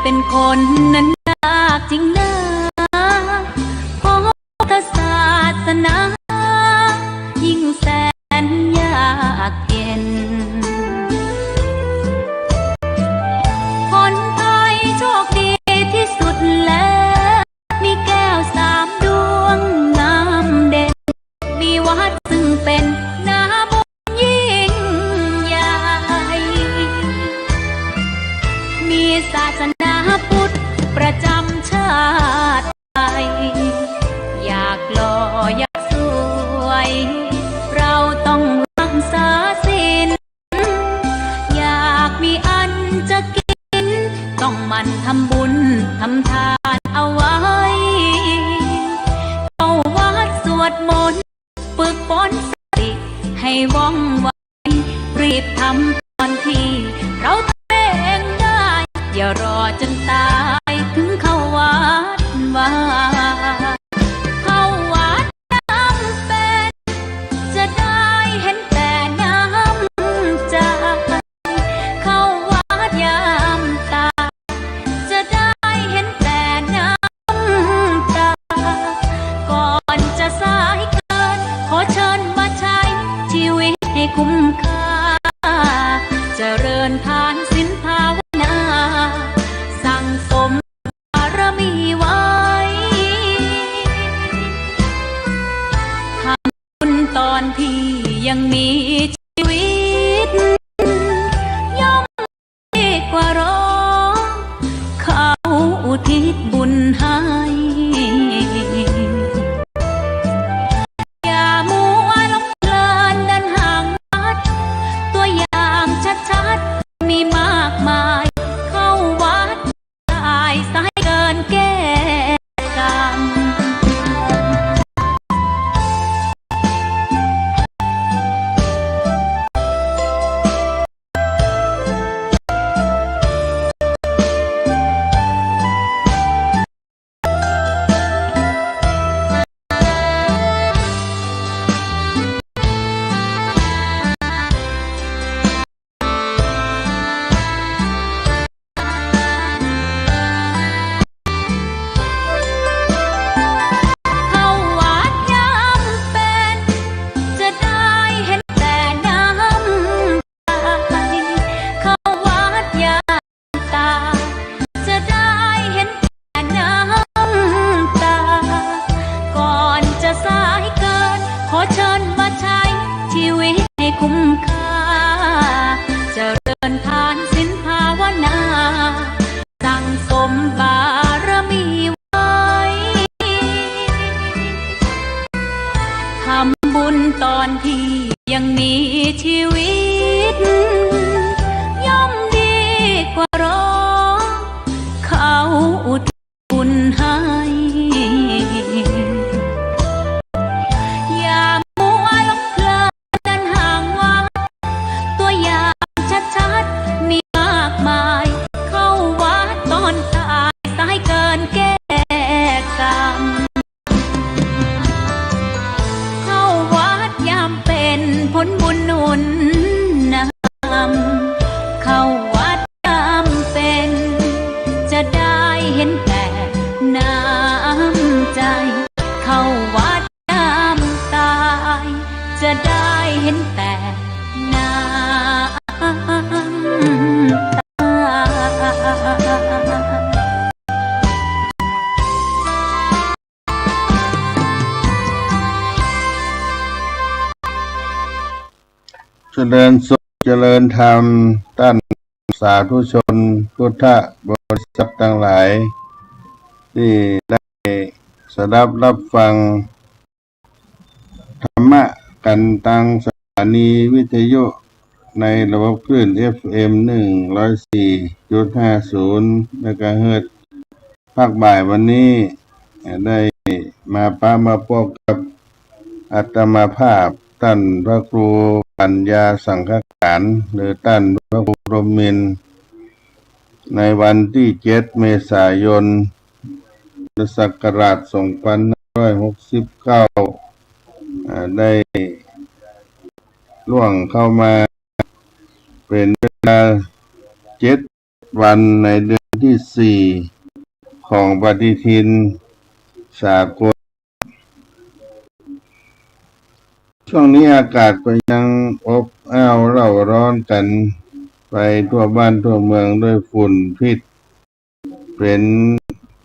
เป็นคนนั้นยากจริงนะเพราะพุทธศาสนายิ่งแสนยากเย็นคนไทยโชคดีที่สุดแล้วมีแก้ว3 ดวงงามเด่นมีวัดซึ่งเป็นนาบุญยิ่งใหญ่มีศาสนาพุทธประจำชาติไทยอยากหล่ออยากสวยเราต้องรักษาศีลอยากมีอันจะกินต้องหมั่นทำบุญทำทานเอาไว้เข้าวัดสวดมนต์ฝึกฝนสติให้ว่องไวรีบทำตอนที่เราทำเองได้อย่ารอจนตายถึงเข้าวัดว่าเข้าวัดน้ำเป็นจะได้เห็นแต่น้ำใจเข้าวัดยามตาจะได้เห็นแต่น้ำตาก่อนจะสายเกินขอเชิญมาใช้ชีวิตให้คุ้มค่าเจริญทานศีลภาวนาสั่งสมบารมีไว้ทำบุญตอนที่ยังมีชีวิตย่อมดีกว่ารอเขาอุทิศบุญให้อย่ามัวหลงเพลินเดินห่างวัดตัวอย่างชัดๆมีมากมายเข้าวัดสายเกินแก้กรรมเข้าวัดยามเป็นจะได้เห็นแต่น้ำตาเข้าวัดยามตาจะได้เห็นแต่น้ำตาก่อนจะสายเกินขอเชิญมาใช้ชีวิตให้คุ้มค่าเจริญทานศีลภาวนาสั่งสมบารมีไว้ทำบุญตอนที่ยังมีชีวิตย่อมดีกว่ารอเขาอุทิศบุญให้อย่ามัวหลงเพลินเดินห่างวัดตัวอย่างชัดๆมีมากมายเข้าวัดตอนตายสายเกินแก้กรรมเข้าวัดยามเป็นผลบุญหนุนนำเข้าวัดยามเป็นจะได้เห็นแต่น้ำใจเข้าวัดยามตายจะได้เห็นแต่น้ำตา เจริญสุขเจริญธรรมท่านสาธุชนพุทธบริษัททั้งหลายที่ได้สดับรับฟังธรรมะกันทางสถานีวิทยุในระบบคลื่น FM 104.50 เมกะเฮิรตซ์ภาคบ่ายวันนี้ได้มาพบกับอาตมาภาพท่านพระครูปัญญาสังฆการหรือท่านพระครูพรหมินทร์ในวันที่7 เมษายน พุทธศักราช 2569 ได้ล่วงเข้ามาเป็นเวลา7 วันในเดือน ที่ 4ของปฏิทินสากลช่วงนี้อากาศก็ยังอบอ้าวเร่าร้อนกันไปทั่วบ้านทั่วเมืองด้วยฝุ่นพิษเป็น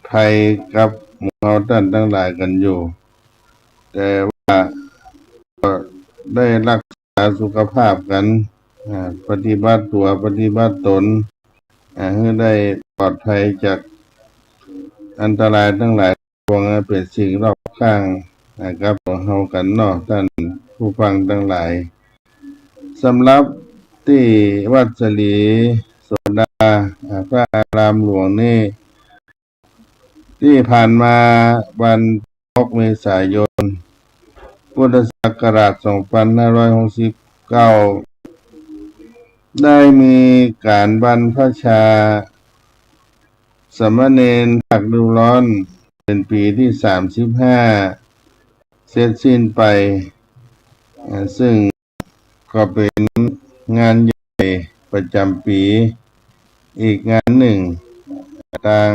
ภัยกับหมู่เราท่านทั้งหลายกันอยู่แต่ว่าก็ได้รักษาสุขภาพกันปฏิบัติตัวปฏิบัติตนให้ได้ปลอดภัยจากอันตรายทั้งหลายพวกนั้นเป็นสิ่งรอบข้างนะครับของเรากันเนาะท่านผู้ฟังทั้งหลายสำหรับที่วัดสลีโสดาพระอารามหลวงนี่ที่ผ่านมาวัน6 เมษายนพุทธศักราช 2569 ได้มีการบรรพชาสามเณรภาคฤดูร้อนเป็นปีที่ 35 เสร็จสิ้นไปซึ่งก็เป็นงานใหญ่ประจำปีอีกงานหนึ่งทาง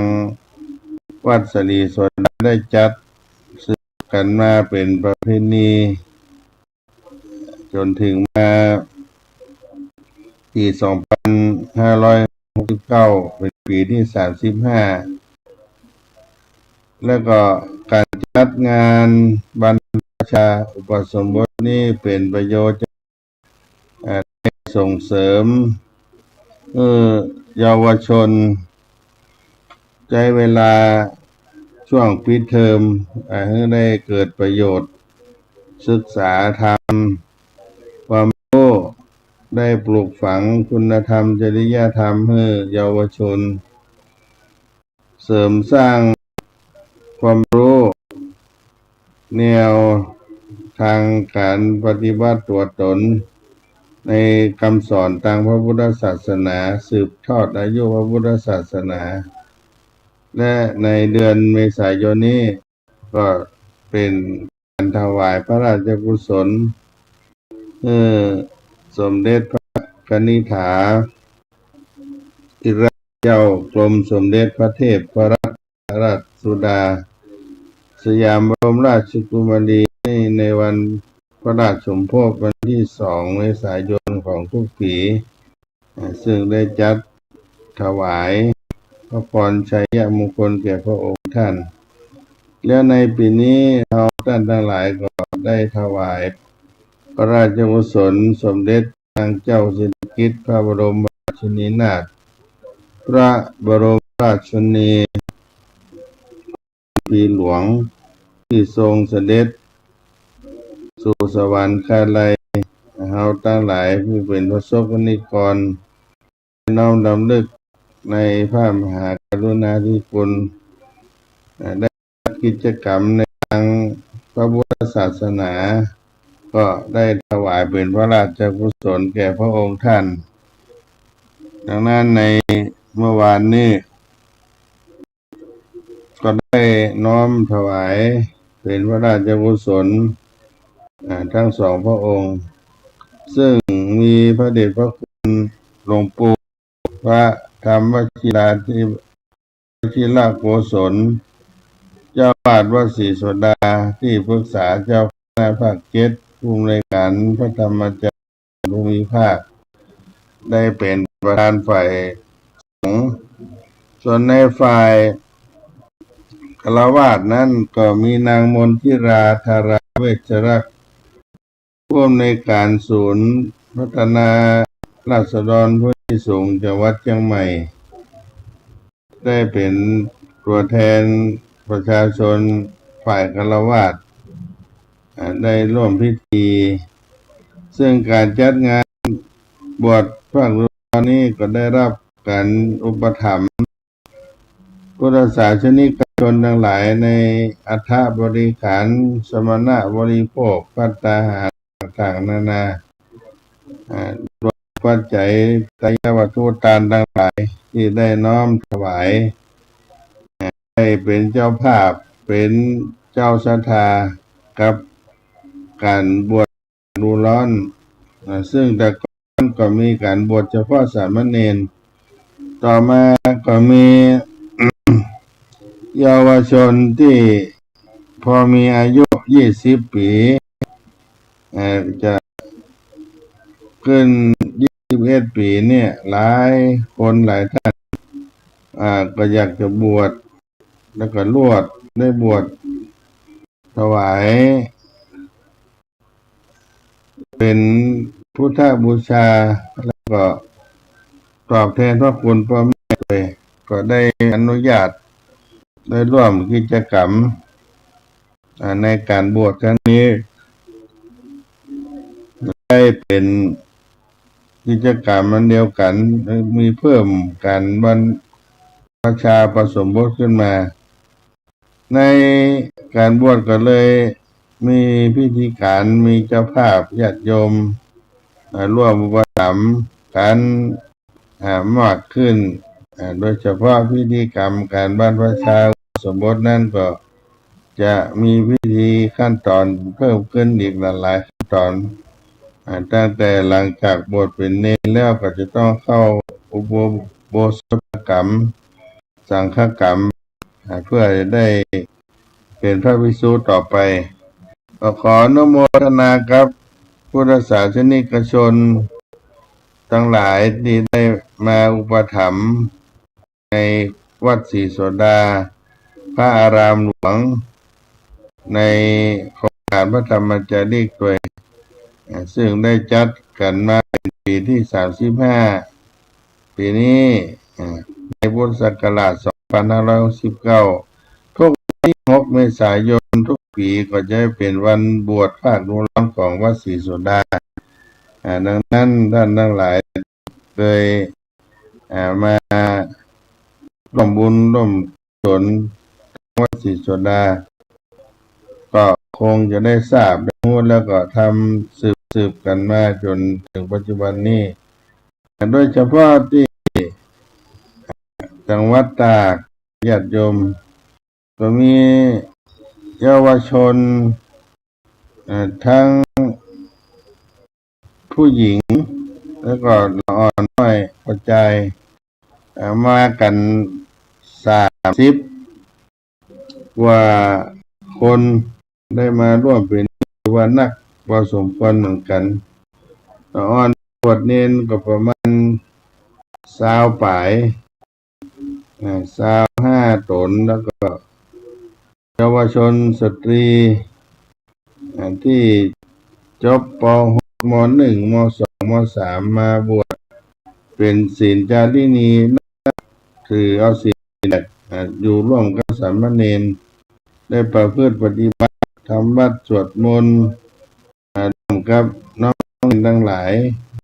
วัดสลีโสดาได้จัดสืบกันมาเป็นประเพณีจนถึงมาปี 2569 เป็นปีที่ 35 แล้วก็การจัดงานบรรพชาอุปสมบทนี้เป็นประโยชน์ส่งเสริมเยาวชนใช้เวลาช่วงปิดเทอมให้ได้เกิดประโยชน์ศึกษาธรรมความรู้ได้ปลูกฝังคุณธรรมจริยธรรมให้เยาวชนเสริมสร้างความรู้แนวทางการปฏิบัติตัวตนในคำสอนทางพระพุทธศาสนาสืบทอดอายุพระพุทธศาสนาและในเดือนเมษายนนี้ก็เป็นการถวายพระราชกุศลสมเด็จพระกนิษฐาธิราชเจ้ากรมสมเด็จพระเทพรัตนราชสุดาสยามบรมราชกุมารีในวันพระราชสมภพวันที่ 2 เมษายนของทุกปีซึ่งได้จัดถวายพระพรชัยมงคลแก่พระองค์ท่านแล้วในปีนี้เราท่านทั้งหลายก็ได้ถวายพระราชกุศลสมเด็จนางเจ้าสิริกิติ์พระบรมราชินีนาถพระบรมราชชนนีปีหลวงที่ทรงเสด็จสู่สวรรคาลัยเราทั้งหลายผู้เป็นพระสงฆ์นิกรน้อมรำลึกในพระมหากรุณาธิคุณได้กิจกรรมในทางพระพุทธศาสนาก็ได้ถวายเป็นพระราชกุศลแก่พระองค์ท่านดังนั้นในเมื่อวานนี้ก็ได้น้อมถวายเป็นพระราชกุศลทั้งสองพระองค์ซึ่งมีพระเดชพระคุณหลวงปู่พระธรรมวชิราธิราชโกศลเจ้าอาวาสวัดศรีโสดาที่ปรึกษาเจ้าคณะภาค7ผู้อำนวยการพระธรรมจักรภูมิภาคได้เป็นประธานฝ่ายสงฆ์ส่วนในฝ่ายฆราวาสนั้นก็มีนางมนทิราธาราเวชรักษ์ผู้อำนวยการศูนย์พัฒนาราษฎรผู้ที่สูงจังหวัดเชียงใหม่ได้เป็นตัวแทนประชาชนฝ่ายฆราวาสได้ร่วมพิธีซึ่งการจัดงานบวชพระฤาษีนี้ก็ได้รับการอุปถัมภ์พุทธศาสนิกชนทั้งหลายในอัฐบริขารสมณะบริโภคภัตตาหารต่างๆนานาปัจจัยไตรวัตถุทานทั้งหลายที่ได้น้อมถวายให้เป็นเจ้าภาพเป็นเจ้าศรัทธากับการบวชฤดูร้อนซึ่งแต่ก่อนก็มีการบวชเฉพาะสามเณร ต่อมาก็มีเยาวชนที่พอมีอายุ20 ปีจะขึ้น21 ปีเนี่ยหลายคนหลายท่านก็อยากจะบวชแล้วก็ได้บวชถวายเป็นพุทธบูชาแล้วก็ตอบแทนพระคุณพ่อแม่ด้วยก็ได้อนุญาตได้ร่วมกิจกรรมในการบวชครั้งนี้ได้เป็นกิจกรรมมันเดียวกันมีเพิ่มการบรรพชาผสมบทขึ้นมาในการบวชก็เลยมีพิธีการมีเจ้าภาพญาติโยมร่วมอุปถัมภ์กันมากขึ้นโดยเฉพาะพิธีกรรมการบรรพชาสมบทนั้นก็จะมีพิธีขั้นตอนเพิ่มขึ้นอีกหลายขั้นตอนตั้งแต่หลังจากบวชเป็นเณรแล้วก็จะต้องเข้าอุโบสถกรรมสังฆกรรมเพื่อจะได้เป็นพระภิกษุต่อไปก็ขออนุโมทนาครับพุทธศาสนิกชนทั้งหลายที่ได้มาอุปถัมภ์ในวัดศรีโสดาพระอารามหลวงในโครงการพระธรรมจารีกด้วยซึ่งได้จัดกันมาเป็นปีที่35ปีนี้ในพุทธศักราช2569ทุกวันที่6 เมษายนทุกปีก็จะเป็นวันบวชภาคฤดูร้อนของวัดศรีโสดาดังนั้นท่านทั้งหลายเคยมาร่วมบุญร่วมกุศลวัดศรีโสดาก็คงจะได้ทราบได้รู้แล้วก็ทำสืบกันมาจนถึงปัจจุบันนี้โดยเฉพาะที่จังหวัดตากญาติโยมก็มีเยาวชนทั้งผู้หญิงแล้วก็ละอ่อนน้อยกระจายมากัน30 กว่าคนได้มาร่วมเป็นว่านักพอสมควรเหมือนกันละอ่อนบวชเนนก็ประมาณ20 ปลาย25 ตนแล้วก็เยาวชนสตรีที่จบป .6 ม .1 ม .2 ม .3 มาบวชเป็นศีลจารีนีถือเอาศีลอยู่ร่วมกับสามเณรได้ประพฤติปฏิบัติทำวัดสวดมนต์ร่วมกับน้องทั้งหลาย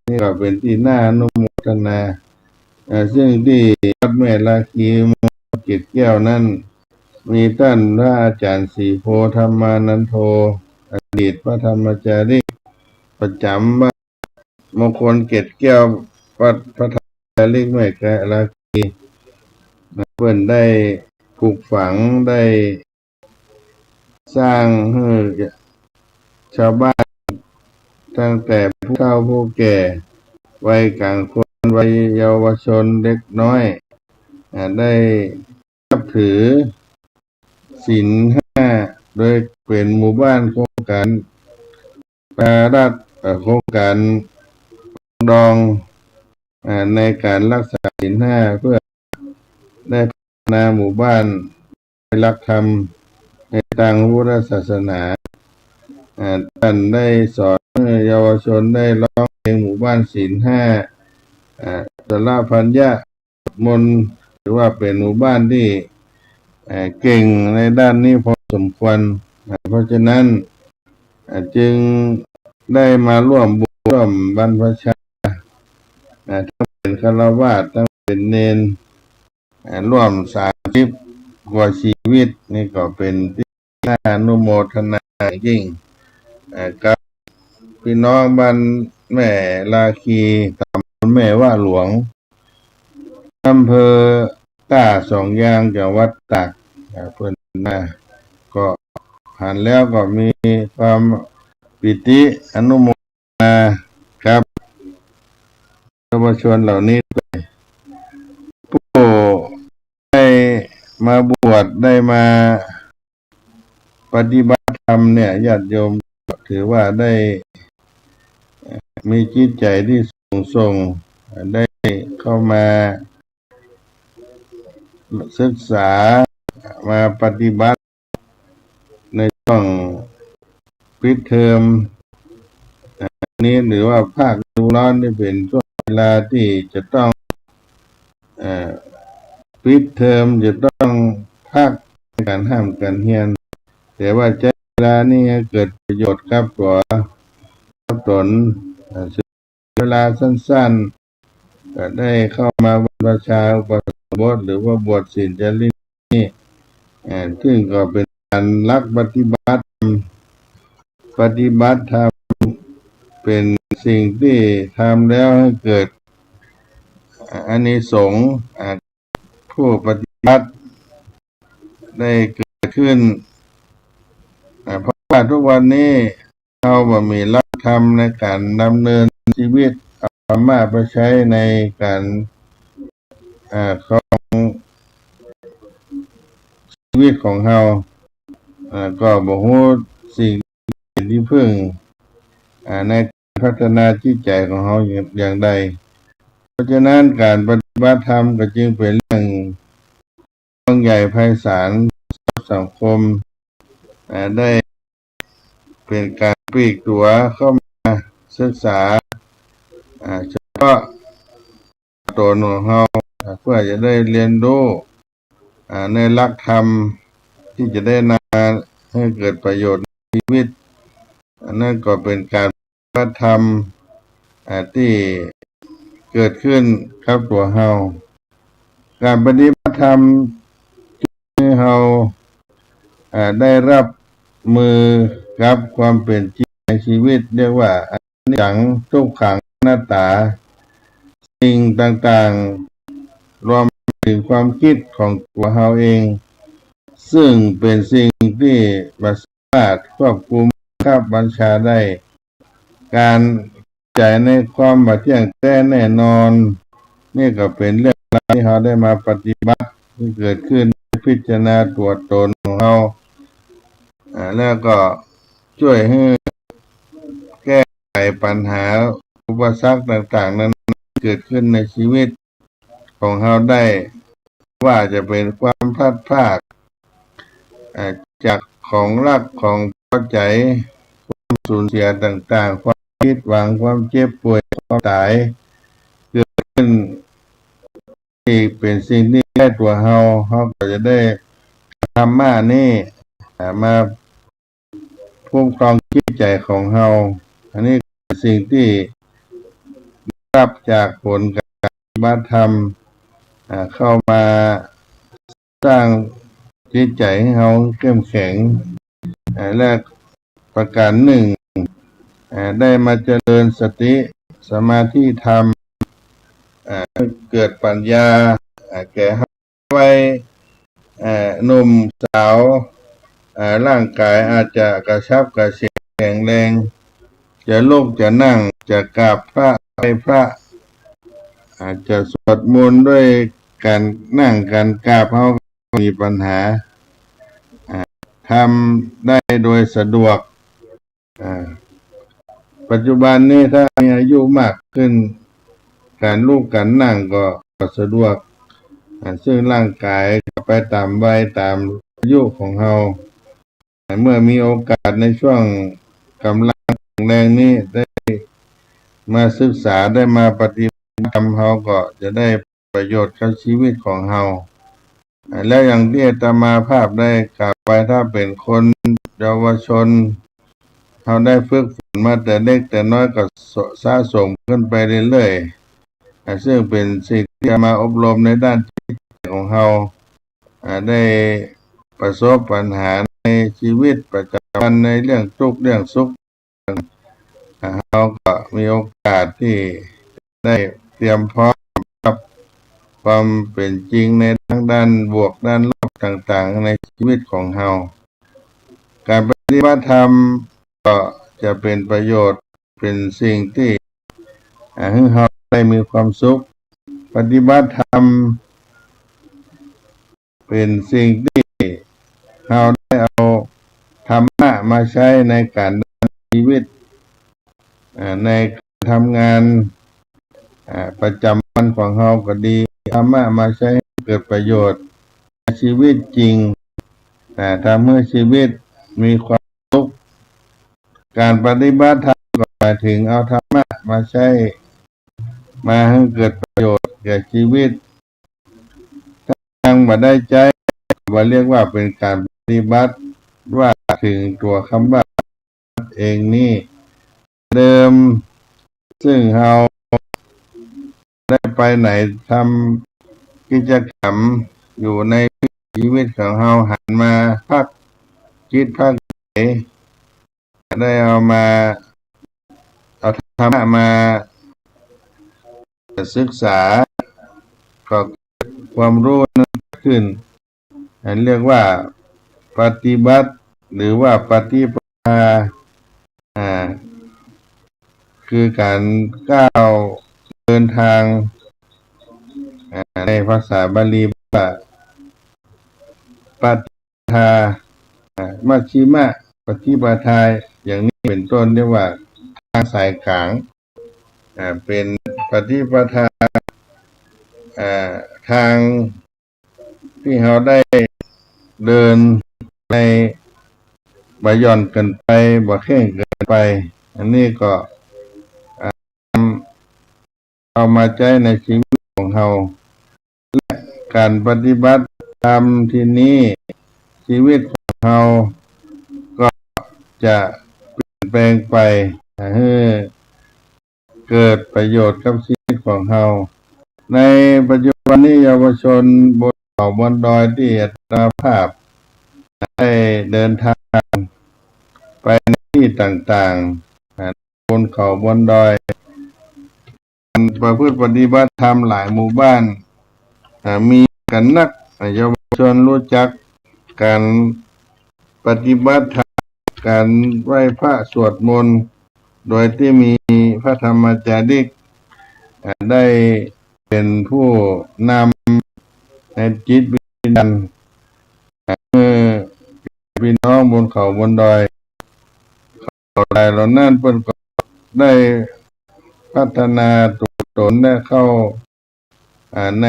นี่ก็เป็นที่น่าอนุโมทนาซึ่งที่วัดแม่ลาคีมเกศแก้วนั้นมีท่านพระอาจารย์ศรีโพธรรมานันโทอดีตพระธรรมจารีประจำวัดมงคลเกศแก้ววัดพระธรรมจารีแม่ลาคีเพื่อนได้ปลูกฝังได้สร้างให้ชาวบ้านตั้งแต่ผู้เฒ่าผู้แก่วัยกลางคนวัยเยาวชนเล็กน้อยได้นับถือศีล 5โดยเป็นหมู่บ้านโครงการปารัฐโครงการดองในการรักษาศีล 5เพื่อได้พัฒนาหมู่บ้านให้รักธรรมในทางพุทธศาสนาท่านได้สอนเยาวชนได้ร้องเพลงหมู่บ้านศีล 5สละพัญญามนหรือว่าเป็นหมู่บ้านที่เก่งในด้านนี้พอสมควรเพราะฉะนั้นจึงได้มาร่วมบุญร่วมบรรพชาทั้งเป็นฆราวาสทั้งเป็นเณรร่วม30 กว่าชีวิตนี่ก็เป็นที่น่าอนุโมทนายิ่งกับพี่น้องบ้านแม่ลาคีตำบลแม่ว่าหลวงอำเภอต้าสองยางจังหวัดตากเพื่อนมาก็ผ่านแล้วก็มีความปิติอนุโมทนาครับเยาวชนเหล่านี้ผู้ มาบวชได้มาปฏิบัติธรรมเนี่ยญาติโยมถือว่าได้มีจิตใจที่สูงส่งได้เข้ามาศึกษามาปฏิบัติในช่วงปิดเทอมนี้หรือว่าภาคฤดูร้อนนี่เป็นช่วงเวลาที่จะต้องปิดเทอมจะต้องพักการห้ามการเรียนแต่ว่าใช้เวลานี้เกิดประโยชน์กับตัวตนเวลาสั้นๆก็ได้เข้ามาบรรพชาอุปสมบทหรือว่าบวชศีลจาริกนี่ซึ่งก็เป็นการรักปฏิบัติธรรมเป็นสิ่งที่ทำแล้วให้เกิดอานิสงส์ผู้ปฏิบัติได้เกิดขึ้นเพราะว่าทุกวันนี้เรามีหลักธรรมในการดำเนินชีวิตเอาธรรมะไปใช้ในการของชีวิตของเราก็บ่ฮู้สิ่งที่พึ่งในพัฒนาจิตใจของเราอย่างใดเพราะฉะนั้นการปฏิบัติธรรมก็จึงเป็นเรื่องใหญ่ไพศาลสังคมได้เป็นการปลีกตัวเข้ามาศึกษาเฉพาะตัวของเราเพื่อจะได้เรียนรู้ในหลักธรรมที่จะได้นำให้เกิดประโยชน์ในชีวิตนั่นก็เป็นการปฏิบัติธรรมที่เกิดขึ้นกับตัวเราการปฏิบัติธรรมที่เราได้รับมือกับความเป็นจริงในชีวิตเรียกว่าอนิจจังทุกขังอนัตตาสิ่งต่างๆรวมถึงความคิดของตัวเราเองซึ่งเป็นสิ่งที่ไม่สามารถควบคุมบังคับบัญชาได้การใจในความบ่เที่ยงแท้แน่นอนนี่ก็เป็นเรื่องที่เราได้มาปฏิบัติที่เกิดขึ้นพิจารณาตัวตนของเราแล้วก็ช่วยให้แก้ไขปัญหาอุปสรรคต่างๆนั้นเกิดขึ้นในชีวิตของเราได้ว่าจะเป็นความพลาดพลาดจากของรักของเข้าใจความสูญเสียต่างๆความคิดหวังความเจ็บป่วยความตายเกิดขึ้นที่เป็นสิ่งที่ใกล้ตัวเราก็จะได้ธรรมะนี่มาคุ้มครองจิตใจของเราอันนี้เป็นสิ่งที่รับจากผลการปฏิบัติธรรมเข้ามาสร้างจิตใจให้เราเข้มแข็งและประการหนึ่งได้มาเจริญสติสมาธิธรรมเกิดปัญญาแก่ไว้หนุ่มสาวร่างกายอาจจะกระชับกระเฉงแข็งแรงจะลุกจะนั่งจะกราบพระไหว้พระอาจจะสวดมนต์ด้วยการนั่งการกราบเขามีปัญหาทำได้โดยสะดวกปัจจุบันนี้ถ้ามีอายุมากขึ้นการลุกการนั่งก็สะดวกซึ่งร่างกายไปตามวัยตามอายุของเราเมื่อมีโอกาสในช่วงกำลังแข็งแรงนี้ได้มาศึกษาได้มาปฏิบัติธรรมเราก็จะได้ประโยชน์กับชีวิตของเราแล้วอย่างที่อาตมาภาพได้กล่าวไปถ้าเป็นคนเยาวชนเราได้ฝึกฝนมาแต่เล็กแต่น้อยก็สะสมขึ้นไปเรื่อยๆซึ่งเป็นสิ่งที่มาอบรมในด้านจิตใจของเราได้ประสบปัญหาในชีวิตประจำวันในเรื่องทุกข์เรื่องสุขเราก็มีโอกาสที่ได้เตรียมพร้อมกับความเป็นจริงในทั้งด้านบวกด้านลบต่างๆในชีวิตของเราการปฏิบัติธรรมก็จะเป็นประโยชน์เป็นสิ่งที่ให้เราได้มีความสุขปฏิบัติธรรม เป็นสิ่งที่เราได้เอาธรรมะมาใช้ในการดำเนินชีวิตในการทำงานประจำวันของเราก็ดีธรรมะมาใช้ให้เกิดประโยชน์ในชีวิตจริงทำให้ชีวิตมีความสุขการปฏิบัติธรรมก็หมายถึงเอาธรรมะมาใช้มาให้เกิดประโยชน์แก่ชีวิตถ้ายังบ่ได้ใจว่าเรียกว่าเป็นการปฏิบัติว่าถึงตัวคำว่าเองนี่เดิมซึ่งเราได้ไปไหนทำกิจกรรมอยู่ในชีวิตของเราหันมาพักคิดพักได้เอาธรรมะมาศึกษาก็ความรู้นั้นขึ้นเรียกว่าปฏิบัติหรือว่าปฏิปทาคือการก้าวเดินทางในภาษาบาลีว่าปฏิปทามัชฌิมะปฏิปทาอย่างนี้เป็นต้นเรียกว่าทางสายกลางเป็นปฏิปทาทางที่เราได้เดินในบ่หย่อนเกินไปบ่เข่งเกินไปอันนี้ก็เอามาใช้ในชีวิตของเราและการปฏิบัติธรรมที่นี้ชีวิตของเราก็จะเปลี่ยนแปลงไปให้เกิดประโยชน์กับชีวิตของเราในปัจจุบันนี้เยาวชนบนเขาบนดอยที่อัตภาพได้เดินทางไปในที่ต่างๆบนเขาบนดอยประพฤติปฏิบัติธรรมหลายหมู่บ้านมีกันนักเยาวชนรู้จักการปฏิบัติธรรมการไหว้พระสวดมนต์โดยที่มีพระธรรมจาริกได้เป็นผู้นำในจิตวิญญาณพี่น้องบนเขาบนดอยเขาหลายเหล่านั้นเพิ่นก็ได้พัฒนาตัวตนได้เข้าใน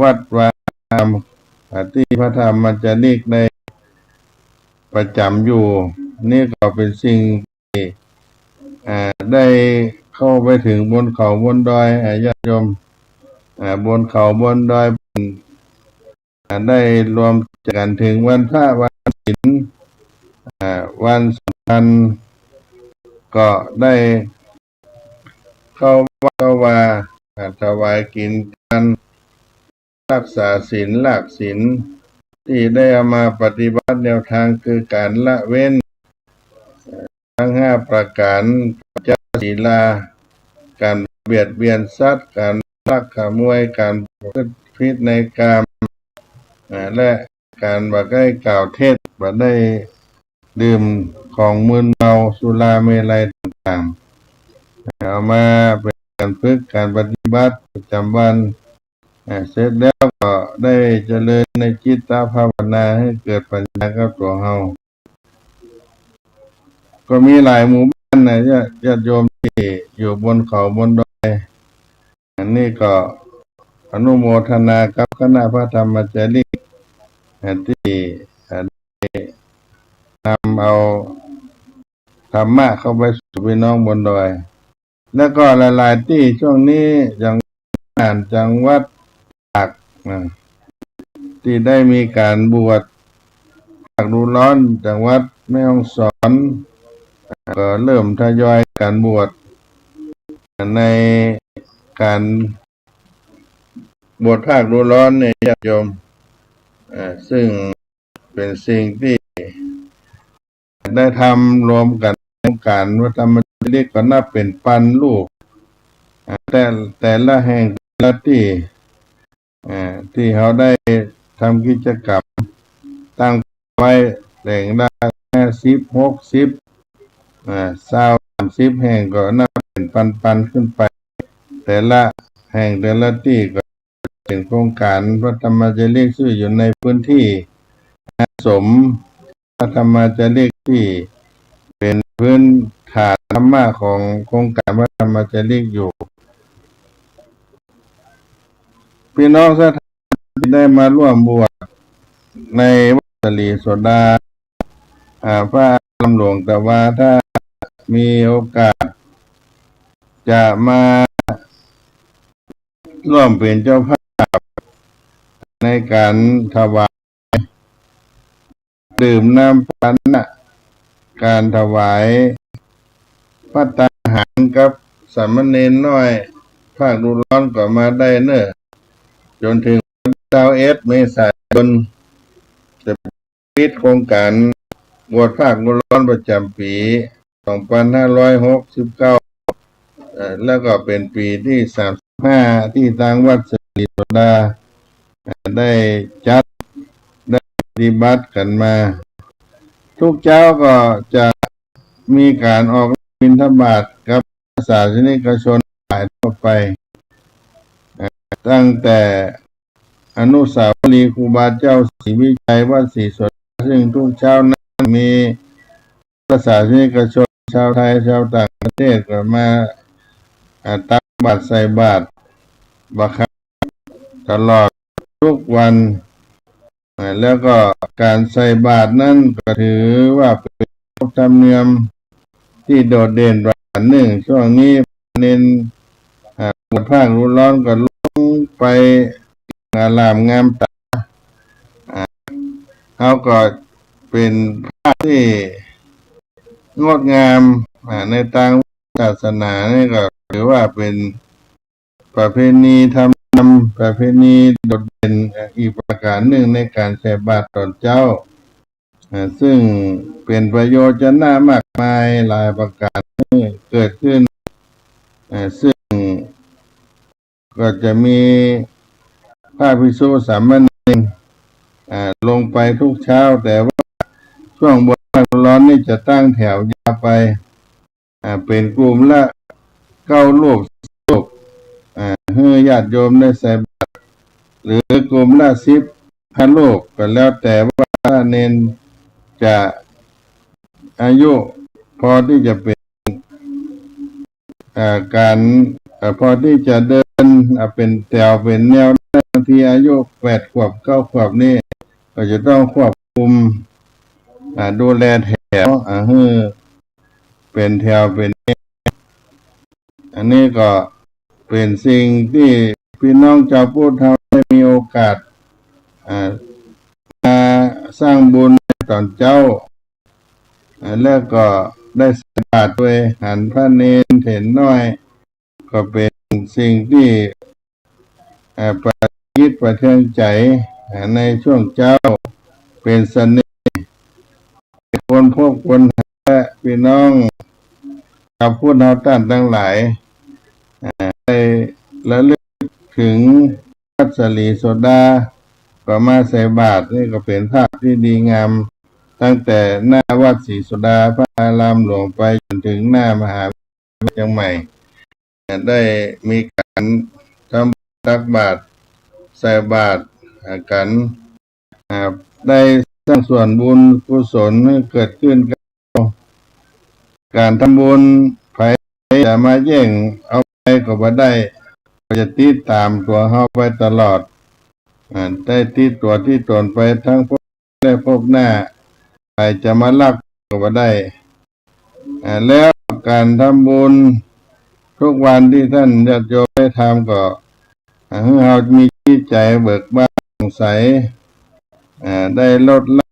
วัดวาที่พระธรรมจาริกได้ประจำอยู่นี่ก็เป็นสิ่งที่ได้เข้าไปถึงบนเขาบนดอยญาติโยมบนเขาบนดอยได้รวมกันถึงวันพระวันศีลวันสำคัญก็ได้เข้าว่าถวายกินกันรักษาศีลหลักศีลที่ได้เอามาปฏิบัติแนวทางคือการละเว้นทั้ง5ประการปัญจศีลาการเบียดเบียนสัตว์การลักขโมยการประพฤติผิดในกามและการบ่ได้กล่าวเท็จบ่ได้ดื่มของมึนเมาสุราเมลัยต่างๆเอามาเป็นการฝึกการปฏิบัติประจำวันเสร็จแล้วก็ได้เจริญในจิตตภาวนาให้เกิดปัญญากับตัวเราก็มีหลายหมู่บ้านญาติโยมที่อยู่บนเขาบนดอยอันนี้ก็อนุโมทนากับคณะพระธรรมจาริกที่ได้นำเอาธรรมะเข้าไปสู่พี่น้องบนดอยแล้วก็หลายๆที่ช่วงนี้อย่างจังหวัดตากที่ได้มีการบวชภาคฤดูร้อนจังหวัดแม่ฮ่องสอนก็เริ่มทยอยการบวชในการบวชภาคฤดูร้อนเนี่ยญาติโยมซึ่งเป็นสิ่งที่ได้ทำรวมกันการวัฒนธรรมเรียกก็นับเป็นปันลูกแต่ละแห่งแต่ละที่เขาได้ทำกิจกรรมตั้งไว้แหล่งละ50 60 20 30แห่งก็นับเป็นปันขึ้นไปแต่ละแห่งแต่ละที่ก็ เป็นโครงการพระธรรมจารีกซึ่งอยู่ในพื้นที่อาสมพระธรรมจารีกที่เป็นพื้นฐานธรรมะของโครงการพระธรรมจารีกอยู่พี่น้องสถานได้มาร่วมบวชในวัดสลีโสดาพระลำหลวงแต่ว่าถ้ามีโอกาสจะมาร่วมเป็นเจ้าภาพในการถวายดื่มน้ำปันนะการถวายภัตตาหารกับสามเณรน้อยภาคฤดูร้อนก็มาได้เนอะจนถึง21 เมษายนจะปิดโครงการบวชภาคฤดูร้อนประจำปี2569แล้วก็เป็นปีที่35ที่ทางวัดสลีโสดาได้จัดได้ปฏิบัติกันมาทุกเช้าก็จะมีการออกบิณฑบาตกับศาสนิกชนหลายทั่วไปตั้งแต่อนุสาวรีย์ครูบาเจ้าศรีวิชัยวัดศรีโสดาซึ่งทุกเช้านั้นมีศาสนิกชนชาวไทยชาวต่างประเทศก็มาตักบาตรใส่บาตรบังคับตลอดทุกวันแล้วก็การใส่บาตรนั้นก็ถือว่าเป็นธรรมเนียมที่โดดเด่นประการหนึ่งช่วงนี้เน้นบวชภาคฤดูร้อนก็ลงไปอารามงามตาเขาก็เป็นภาพที่งดงามในทางศาสนานี่ก็ถือว่าเป็นประเพณีธรรมประเพณีโดดเด่นอีกประการหนึ่งในการใส่บาตรตอนเจ้าซึ่งเป็นประโยชน์จะน่ามากมายหลายประการที่เกิดขึ้นซึ่งก็จะมีพระภิกษุสามเณรลงไปทุกเช้าแต่ว่าช่วงบวชร้อนนี่จะตั้งแถวยาวไปเป็นกลุ่มละ9 รูปให้ญาติโยมได้ใส่บาตรหรือกลุ่มละ15 รูปก็แล้วแต่ว่าเน้นจะอายุพอที่จะเป็นการพอที่จะเดินเป็นแถวเป็นแนวบางทีอายุ8 ขวบ 9 ขวบนี่ก็จะต้องควบคุมดูแลแถวให้เป็นแถวเป็นอันนี้ก็เป็นสิ่งที่พี่น้องชาวพุทธเราได้มีโอกาสมาสร้างบุญตอนเจ้าแล้วก็ได้ใส่บาตรด้วยหันพระเนรเถรน้อยก็เป็นสิ่งที่ประยิตประเทืองใจในช่วงเจ้าเป็นเสน่ห์คนพบคนหาพี่น้องชาวพุทธเราท่านทั้งหลายได้ระลึกถึงวัดสลีโสดาก็มาใส่บาตรนี่ก็เป็นภาพที่ดีงามตั้งแต่หน้าวัดศรีโสดาพระอารามหลวงไปจนถึงหน้ามหาวิทยาลัยเชียงใหม่ได้มีการทำตักบาตรใส่บาตรกันได้สร้างส่วนบุญกุศลให้เกิดขึ้นกับการทำบุญใครจะมาแย่งเอาไปก็บ่ได้ก็จะติดตามตัวเฮาไปตลอดได้ติดตัวที่ตนไปทั้งพบได้พบหน้าใครจะมาลักก็บ่ได้แล้วการทำบุญทุกวันที่ท่านญาติโยมได้ทำก็ให้เรามีจิตใจเบิกบานผ่องใสได้ลดละ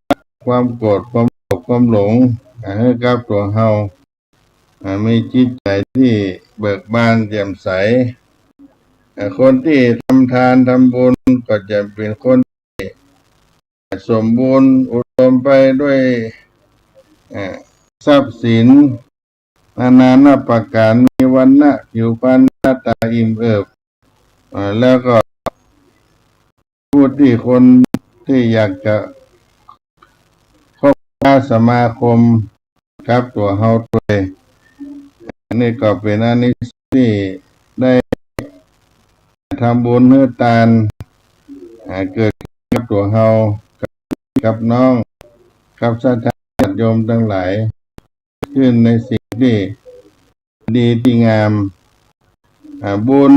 ความโกรธความโลภความหลงให้กับตัวเรามีจิตใจที่เบิกบานแจ่มใสคนที่ทำทานทำบุญก็จะเป็นคนที่สมบูรณ์อุดมไปด้วยทรัพย์สินนานาประการมีวรรณะผิวพรรณหน้าตาอิ่มเอิบแล้วก็ผู้ที่คนที่อยากจะเข้าสมาคมกับตัวเฮาด้วยนี่ก็เป็นอานิสงส์ที่ได้ ทำบุญเนื้อตาลเกิดกับตัวเฮากับน้องกับศรัทธาญาติโยมทั้งหลายขึ้นในสิ่งที่ดีที่งามบุญ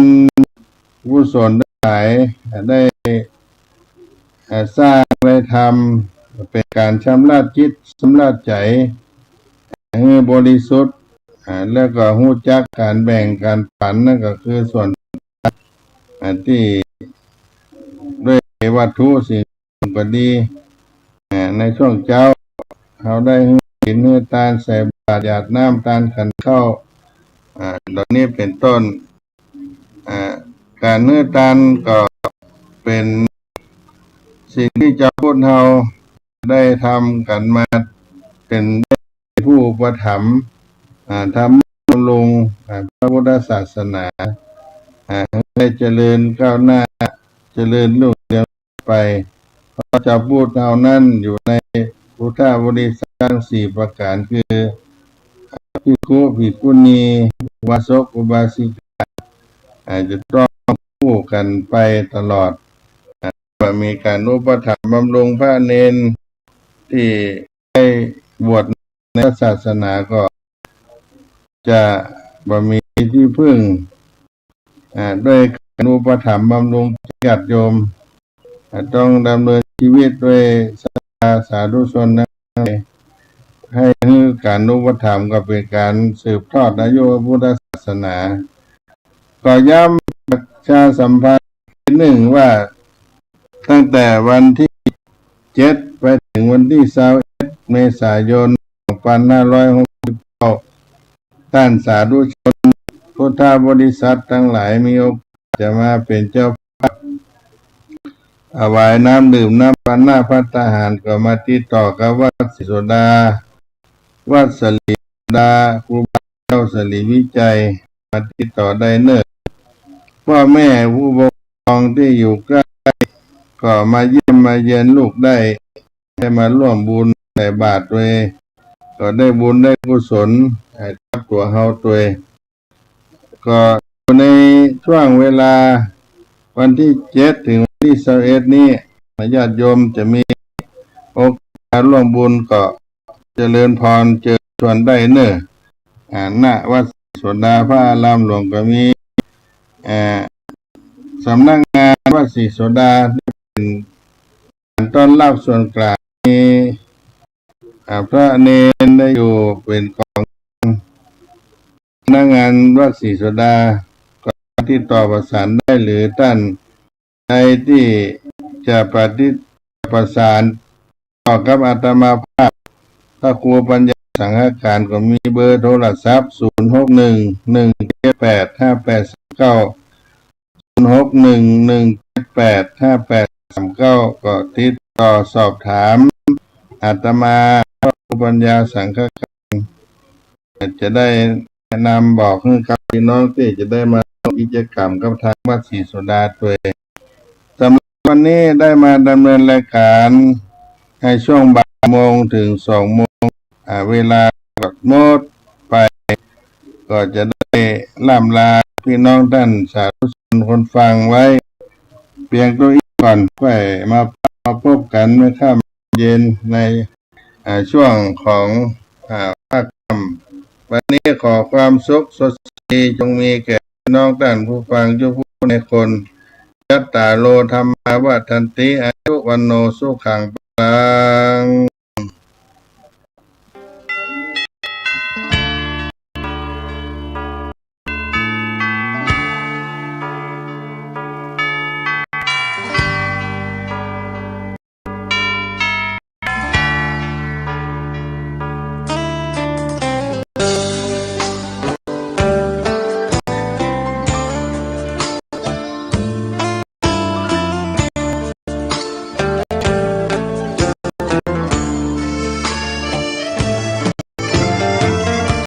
กุศลทั้งหลายได้สร้างได้ทำเป็นการชำระจิตชำระใจให้บริสุทธิ์แล้วก็รู้จักการแบ่งการปันนั่นก็คือส่วนที่ด้วยวัตถุสิ่งก็ดีในช่วงเจ้าเขาได้หินเนื้อตาลใส่บาตรหยาดน้ำตาลขันเข้าเหล่านี้เป็นต้นการเนื้อตาลก็เป็นสิ่งที่เจ้าพุทธเราได้ทำกันมาเป็นผู้อุปถัมภ์ทำบำรุงพระพุทธศาสนาให้เจริญก้าวหน้าเจริญรุ่งเรืองไปเพราะเจ้าพุทธเรานั้นอยู่ในพุทธบริษัททั้ง4ประการคือภิกขุภิกขุณีอุบาสกอุบาสิกาจะต้องคู่กันไปตลอดมีการอุปถัมภ์บำรุงพระเณรที่ได้บวชในศาสนาก็จะมีที่พึ่งด้วยการอุปถัมภ์บำรุงญาติโยมต้องดำเนินชีวิตด้วยศรัทธาสาธุชนให้การอุปถัมภ์ก็เป็นการสืบทอดอายุพระพุทธศาสนาก็ย้ำประชาสัมพันธ์หนึ่งว่าตั้งแต่วันที่7ไปถึงวันที่21เมษายน2569ท่านสาธุชนพุทธบริษัททั้งหลายมีโอกาสจะมาเป็นเจ้าภาพถวายน้ำดื่มน้ำปันหน้าภัตตาหารก็มาติดต่อกับวัดศรีโสดาวัดสลีดาครูบาเจ้าสลีวิจัยมาติดต่อได้เนิ่นพ่อแม่ผู้ปกครองที่อยู่ใกล้ก็มาเยี่ยมมาเยือนลูกได้มาร่วมบุญใส่บาตรด้วยก็ได้บุญได้กุศลกับตัวเฮาตัวก็ในช่วงเวลาวันที่7ถึงวันที่21นี้ญาติโยมจะมีโอกาสร่วมบุญก็เจริญพรเจอชวนได้เนอะณวัดโสดาพระอารามหลวงก็มีสำนักงานวัดศรีโสดาเป็นต้อนรับส่วนกลางมีพระเนรได้อยู่เป็นของพนักงานวัดศรีโสดาก็ติดต่อประสานได้หรือท่านใดที่จะประสานต่อกับอาตมาภาพพระครูปัญญาสังฆการก็มีเบอร์โทรศัพท์0611785839 0611785839ก็ติดต่อสอบถามอาตมาพระครูปัญญาสังฆการจะได้แนะนำบอกให้กับพี่น้องที่จะได้มากิจกรรมกับทางวัดศรีโสดาตัวสำหรับวันนี้ได้มาดำเนินรายการในช่วงบ่ายโมงถึง2 โมงเวลาก็หมดไปก็จะได้ล่ำลาพี่น้องท่านสาธุชนคนฟังไว้เพียงตัวอีกก่อนค่อยมาพบกันเมื่อค่ำเย็นในช่วงของภาคค่ำวันนี้ขอความสุขสดใสจงมีแก่พี่น้องท่านผู้ฟังทุกผู้ในคนยัตตาโลธรรมาวัฏันติอายุวันโนสุขังปลัง